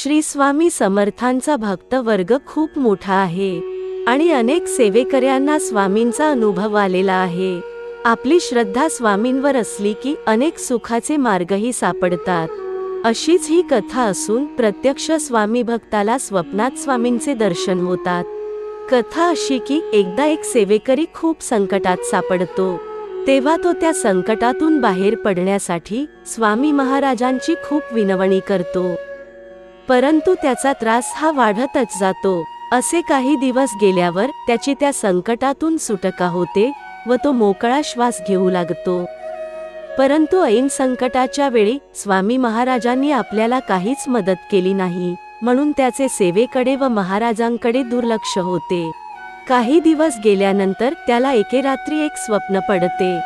श्री स्वामी समर्थांचा भक्त वर्ग खूप मोठा आहे आणि अनेक सेवेकऱ्यांना स्वामींचा अनुभव आलेला आहे। आपली श्रद्धा स्वामींवर असली की अनेक सुखाचे मार्गही सापडतात। अशीच ही कथा असून प्रत्यक्ष स्वामी भक्ताला स्वप्नात स्वामींचे दर्शन होतात। कथा अशी की एकदा एक सेवेकरी खूप संकटात सापडतो, तेव्हा तो त्या संकटातून बाहेर पडण्यासाठी स्वामी महाराजांची खूप विनवणी करतो, परंतु त्याचा त्रास हा वाढतच जातो। असे काही दिवस गेल्यावर त्याची त्या संकटातून सुटका होते व तो मोकळा श्वास घेऊ लागतो। परंतु ऐन संकटाच्या वेळी स्वामी महाराजांनी आपल्याला काहीच मदत केली नाही, म्हणून त्याचे सेवेकडे व महाराजांकडे दुर्लक्ष होते। काही दिवस गेल्यानंतर त्याला एके रात्री एक स्वप्न पडते।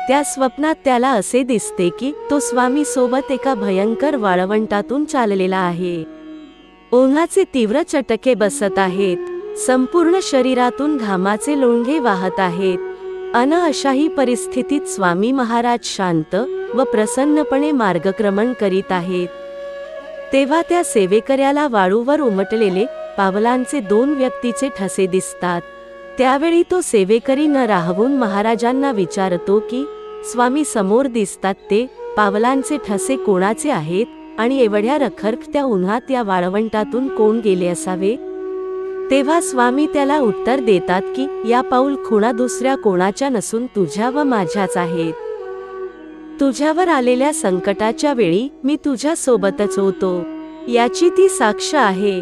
त्या स्वप्नात त्याला असे दिसते की तो स्वामी सोबत एका भयंकर वाळवंटातून चाललेला आहे। उन्हाचे तीव्र चटके बसत आहेत, संपूर्ण शरीरातून घामाचे लोंढे वाहत आहेत। अशाही परिस्थितीत स्वामी महाराज शांत व प्रसन्नपणे मार्गक्रमण करीत आहेत। तेव्हा त्या सेवेकऱ्याला वाळूवर उमटलेले पावलांचे 2 व्यक्तीचे ठसे दिसतात। त्यावेळी तो सेवेकरी न राहवून महाराजांना विचारतो की स्वामी समोर दिसतात ते पावलांचे ठसे कोणाचे आहेत आणि एवढ्या रखरखत्या उन्हात या वाळवंटातून कोण गेले असावे। तेव्हा स्वामी त्याला उत्तर देतात की या पाऊल खुणा दुसऱ्या कोणाच्या नसून तुझ्या व माझ्याच आहेत। तुझ्यावर आलेल्या संकटाच्या वेळी मी तुझ्या सोबतच होतो, याची ती साक्ष आहे।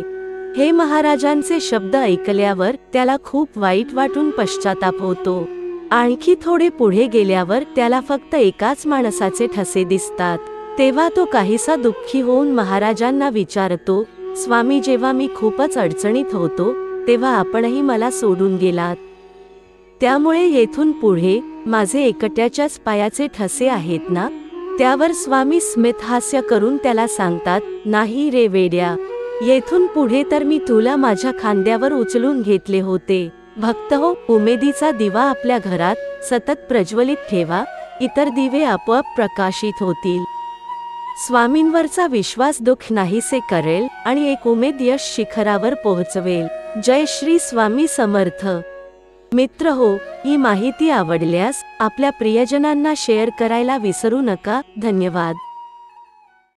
हे महाराजांचे शब्द ऐकल्यावर त्याला खूप वाईट वाटून पश्चाताप होतो। आणखी थोडे पुढे गेल्यावर त्याला फक्त एकाच माणसाचे ठसे दिसतात। तेव्हा तो काहीसा दुःखी होऊन महाराजांना विचारतो, स्वामी जेव्हा मी खूपच अडचणीत होतो तेव्हा आपणही मला सोडून गेलात, त्यामुळे येथून पुढे माझे एकट्याच्याच पायाचे ठसे आहेत ना? त्यावर स्वामी स्मित हास्य करून त्याला सांगतात, नाही रे वेड्या, येथून पुढे तर मी तुला माझ्या खांद्यावर उचलून घेतले होते। भक्त हो, उमेदीचा दिवा आपल्या घरात सतत प्रज्वलित ठेवा, इतर दिवे आपोआप प्रकाशित होतील। स्वामींवरचा विश्वास दुःख नाहीसे करेल आणि एक उमेद यश शिखरावर पोहोचवेल। जय श्री स्वामी समर्थ। मित्र हो, ही माहिती आवडल्यास आपल्या प्रियजनांना शेअर करायला विसरू नका। धन्यवाद।